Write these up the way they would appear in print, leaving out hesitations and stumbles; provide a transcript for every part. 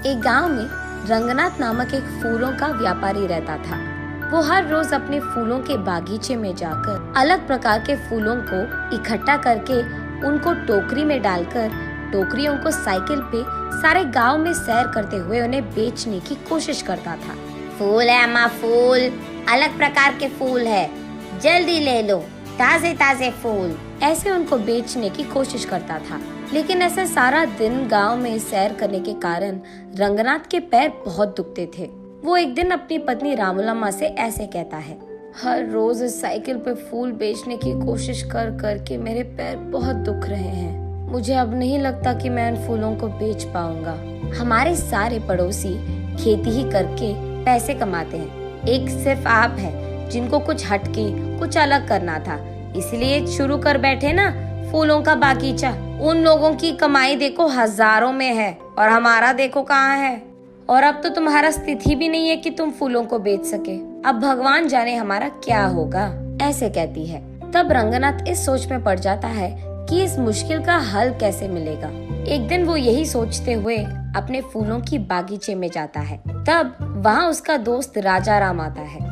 एक गांव में रंगनाथ नामक एक फूलों का व्यापारी रहता था। वो हर रोज अपने फूलों के बागीचे में जाकर अलग प्रकार के फूलों को इकट्ठा करके उनको टोकरी में डालकर टोकरियों को साइकिल पे सारे गांव में सैर करते हुए उन्हें बेचने की कोशिश करता था। फूल है अम्मा, फूल, अलग प्रकार के फूल है, जल्दी ले लो, ताजे ताजे फूल। ऐसे उनको बेचने की कोशिश करता था, लेकिन ऐसे सारा दिन गांव में सैर करने के कारण रंगनाथ के पैर बहुत दुखते थे। वो एक दिन अपनी पत्नी रामूलम्मा से ऐसे कहता है, हर रोज इस साइकिल पे फूल बेचने की कोशिश कर कर के मेरे पैर बहुत दुख रहे हैं। मुझे अब नहीं लगता कि मैं इन फूलों को बेच पाऊंगा। हमारे सारे पड़ोसी खेती ही करके पैसे कमाते हैं, एक सिर्फ आप है जिनको कुछ हटके कुछ अलग करना था, इसलिए शुरू कर बैठे ना फूलों का बागीचा। उन लोगों की कमाई देखो हजारों में है और हमारा देखो कहाँ है। और अब तो तुम्हारा स्थिति भी नहीं है कि तुम फूलों को बेच सके। अब भगवान जाने हमारा क्या होगा, ऐसे कहती है। तब रंगनाथ इस सोच में पड़ जाता है कि इस मुश्किल का हल कैसे मिलेगा। एक दिन वो यही सोचते हुए अपने फूलों की बागीचे में जाता है। तब वहाँ उसका दोस्त राजा राम आता है।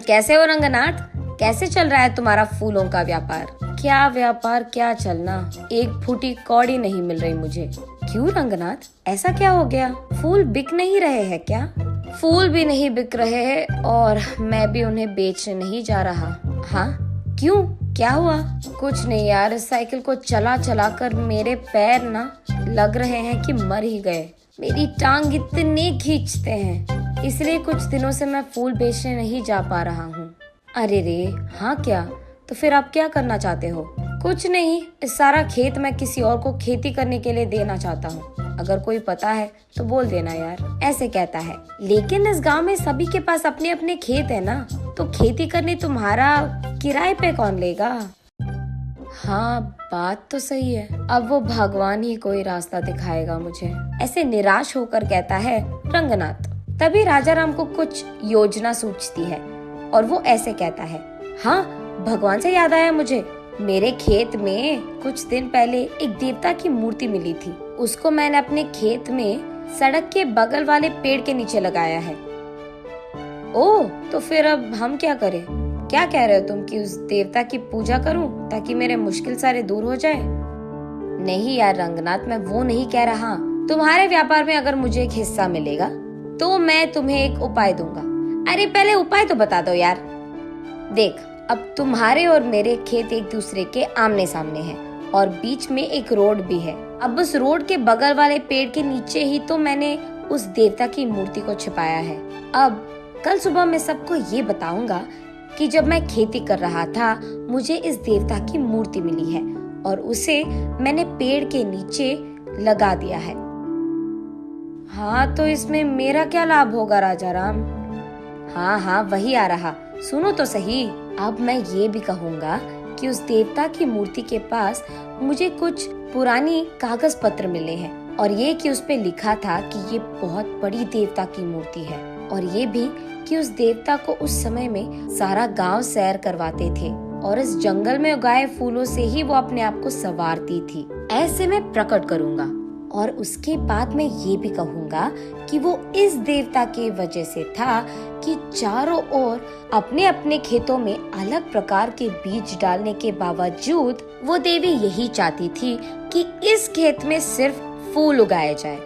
कैसे हो रंगनाथ, कैसे चल रहा है तुम्हारा फूलों का व्यापार? क्या व्यापार, क्या चलना, एक फूटी कौड़ी नहीं मिल रही मुझे। क्यों रंगनाथ, ऐसा क्या हो गया? फूल बिक नहीं रहे हैं क्या? फूल भी नहीं बिक रहे हैं और मैं भी उन्हें बेचने नहीं जा रहा। हाँ, क्यों, क्या हुआ? कुछ नहीं यार, इस साइकिल को चला चला कर मेरे पैर ना लग रहे हैं कि मर ही गए। मेरी टांग इतने खींचते हैं, इसलिए कुछ दिनों से मैं फूल बेचने नहीं जा पा रहा हूँ। अरे रे, हाँ क्या? तो फिर आप क्या करना चाहते हो? कुछ नहीं, इस सारा खेत मैं किसी और को खेती करने के लिए देना चाहता हूँ। अगर कोई पता है तो बोल देना यार, ऐसे कहता है। लेकिन इस गांव में सभी के पास अपने अपने खेत है ना, तो खेती करने तुम्हारा किराए पे कौन लेगा? हाँ, बात तो सही है। अब वो भगवान ही कोई रास्ता दिखाएगा मुझे, ऐसे निराश होकर कहता है रंगनाथ। तभी राजा राम को कुछ योजना सूझती है और वो ऐसे कहता है, हाँ, भगवान से याद आया मुझे, मेरे खेत में कुछ दिन पहले एक देवता की मूर्ति मिली थी। उसको मैंने अपने खेत में सड़क के बगल वाले पेड़ के नीचे लगाया है। ओह, तो फिर अब हम क्या करें? क्या कह रहे हो तुम कि उस देवता की पूजा करूं ताकि मेरे मुश्किल सारे दूर हो जाए? नहीं यार रंगनाथ, मैं वो नहीं कह रहा। तुम्हारे व्यापार में अगर मुझे एक हिस्सा मिलेगा तो मैं तुम्हें एक उपाय दूंगा। अरे पहले उपाय तो बता दो यार। देख, अब तुम्हारे और मेरे खेत एक दूसरे के आमने सामने हैं और बीच में एक रोड भी है। अब उस रोड के बगल वाले पेड़ के नीचे ही तो मैंने उस देवता की मूर्ति को छिपाया है। अब कल सुबह मैं सबको ये बताऊंगा कि जब मैं खेती कर रहा था मुझे इस देवता की मूर्ति मिली है और उसे मैंने पेड़ के नीचे लगा दिया है। हाँ, तो इसमें मेरा क्या लाभ होगा राजा राम? हाँ हाँ, वही आ रहा, सुनो तो सही। अब मैं ये भी कहूँगा कि उस देवता की मूर्ति के पास मुझे कुछ पुरानी कागज पत्र मिले हैं और ये कि उस पे लिखा था कि ये बहुत बड़ी देवता की मूर्ति है और ये भी कि उस देवता को उस समय में सारा गांव सैर करवाते थे और इस जंगल में उगाए फूलों से ही वो अपने आप को संवारती थी। ऐसे मैं प्रकट करूँगा और उसके बाद मैं ये भी कहूँगा कि वो इस देवता के वजह से था कि चारों ओर अपने अपने खेतों में अलग प्रकार के बीज डालने के बावजूद वो देवी यही चाहती थी कि इस खेत में सिर्फ फूल उगाए जाए।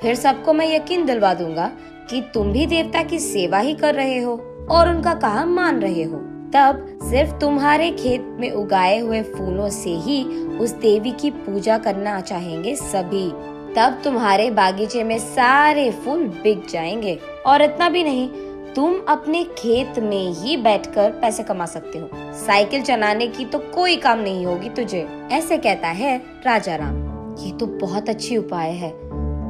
फिर सबको मैं यकीन दिलवा दूंगा कि तुम भी देवता की सेवा ही कर रहे हो और उनका काम मान रहे हो। तब सिर्फ तुम्हारे खेत में उगाए हुए फूलों से ही उस देवी की पूजा करना चाहेंगे सभी। तब तुम्हारे बागीचे में सारे फूल बिक जाएंगे और इतना भी नहीं, तुम अपने खेत में ही बैठकर पैसे कमा सकते हो। साइकिल चलाने की तो कोई काम नहीं होगी तुझे, ऐसे कहता है राजा राम। ये तो बहुत अच्छी उपाय है,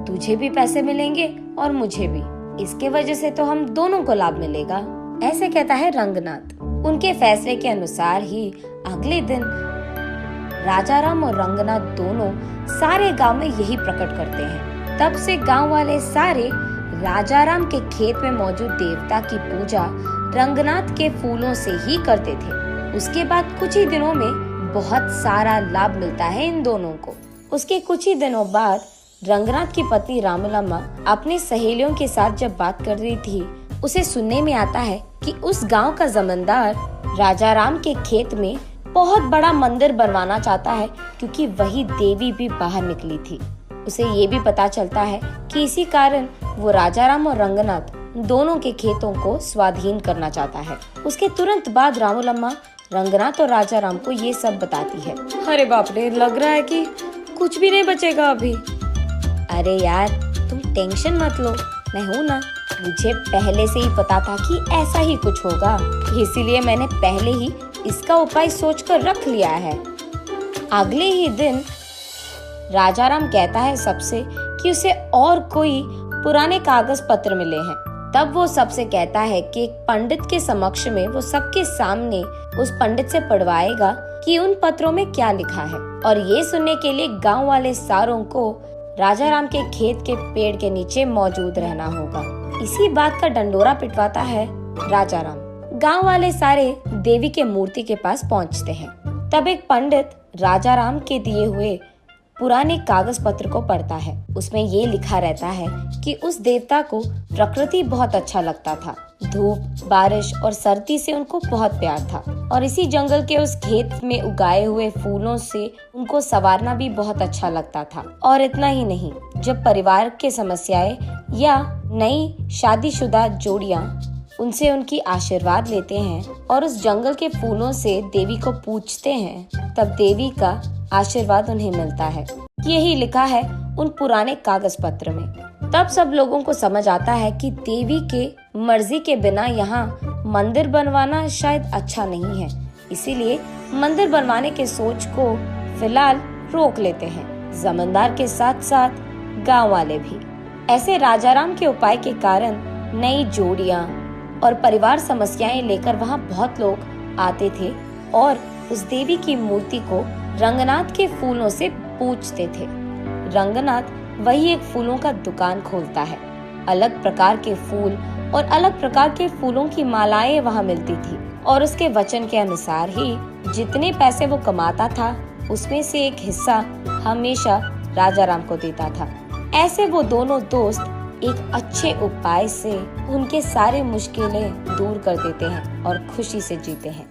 तुझे भी पैसे मिलेंगे और मुझे भी। इसके वजह से तो हम दोनों को लाभ मिलेगा, ऐसे कहता है रंगनाथ। उनके फैसले के अनुसार ही अगले दिन राजा राम और रंगनाथ दोनों सारे गांव में यही प्रकट करते हैं। तब से गांव वाले सारे राजा राम के खेत में मौजूद देवता की पूजा रंगनाथ के फूलों से ही करते थे। उसके बाद कुछ ही दिनों में बहुत सारा लाभ मिलता है इन दोनों को। उसके कुछ ही दिनों बाद रंगनाथ की पत्नी रामूलम्मा अपनी सहेलियों के साथ जब बात कर रही थी, उसे सुनने में आता है कि उस गांव का जमींदार राजा राम के खेत में बहुत बड़ा मंदिर बनवाना चाहता है, क्योंकि वही देवी भी बाहर निकली थी। उसे ये भी पता चलता है कि इसी कारण वो राजा राम और रंगनाथ दोनों के खेतों को स्वाधीन करना चाहता है। उसके तुरंत बाद रामूलम्मा रंगनाथ और राजा राम को ये सब बताती है। अरे बाप रे, लग रहा है कि कुछ भी नहीं बचेगा अभी। अरे यार, तुम टेंशन मत लो, मैं हूँ ना। मुझे पहले से ही पता था कि ऐसा ही कुछ होगा, इसीलिए मैंने पहले ही इसका उपाय सोचकर रख लिया है। अगले ही दिन राजा राम कहता है सबसे कि उसे और कोई पुराने कागज पत्र मिले हैं। तब वो सबसे कहता है कि एक पंडित के समक्ष में वो सबके सामने उस पंडित से पढ़वाएगा कि उन पत्रों में क्या लिखा है। और ये सुनने के लिए गांव वाले सारों को राजा राम के खेत के पेड़ के नीचे मौजूद रहना होगा। इसी बात का डंडोरा पिटवाता है राजा राम। गांव वाले सारे देवी के मूर्ति के पास पहुंचते हैं। तब एक पंडित राजा राम के दिए हुए पुराने कागज पत्र को पढ़ता है। उसमें ये लिखा रहता है कि उस देवता को प्रकृति बहुत अच्छा लगता था। धूप, बारिश और सर्दी से उनको बहुत प्यार था, और इसी जंगल के उस खेत में उगाए हुए फूलों से उनको संवारना भी बहुत अच्छा लगता था। और इतना ही नहीं, जब परिवार के समस्याएं या नई शादीशुदा जोड़ियां उनसे उनकी आशीर्वाद लेते हैं और उस जंगल के फूलों से देवी को पूजते हैं, तब देवी का आशीर्वाद उन्हें मिलता है। यही लिखा है उन पुराने कागज पत्र में। तब सब लोगों को समझ आता है कि देवी के मर्जी के बिना यहाँ मंदिर बनवाना शायद अच्छा नहीं है, इसीलिए मंदिर बनवाने के सोच को फिलहाल रोक लेते हैं, जमींदार के साथ साथ गांव वाले भी। ऐसे राजा राम के उपाय के कारण नई जोड़ियां और परिवार समस्याएं लेकर वहाँ बहुत लोग आते थे और उस देवी की मूर्ति को रंगनाथ के फूलों से पूजते थे। रंगनाथ वही एक फूलों का दुकान खोलता है। अलग प्रकार के फूल और अलग प्रकार के फूलों की मालाएं वहाँ मिलती थी, और उसके वचन के अनुसार ही जितने पैसे वो कमाता था उसमें से एक हिस्सा हमेशा राजा राम को देता था। ऐसे वो दोनों दोस्त एक अच्छे उपाय से उनके सारे मुश्किलें दूर कर देते हैं और खुशी से जीते हैं।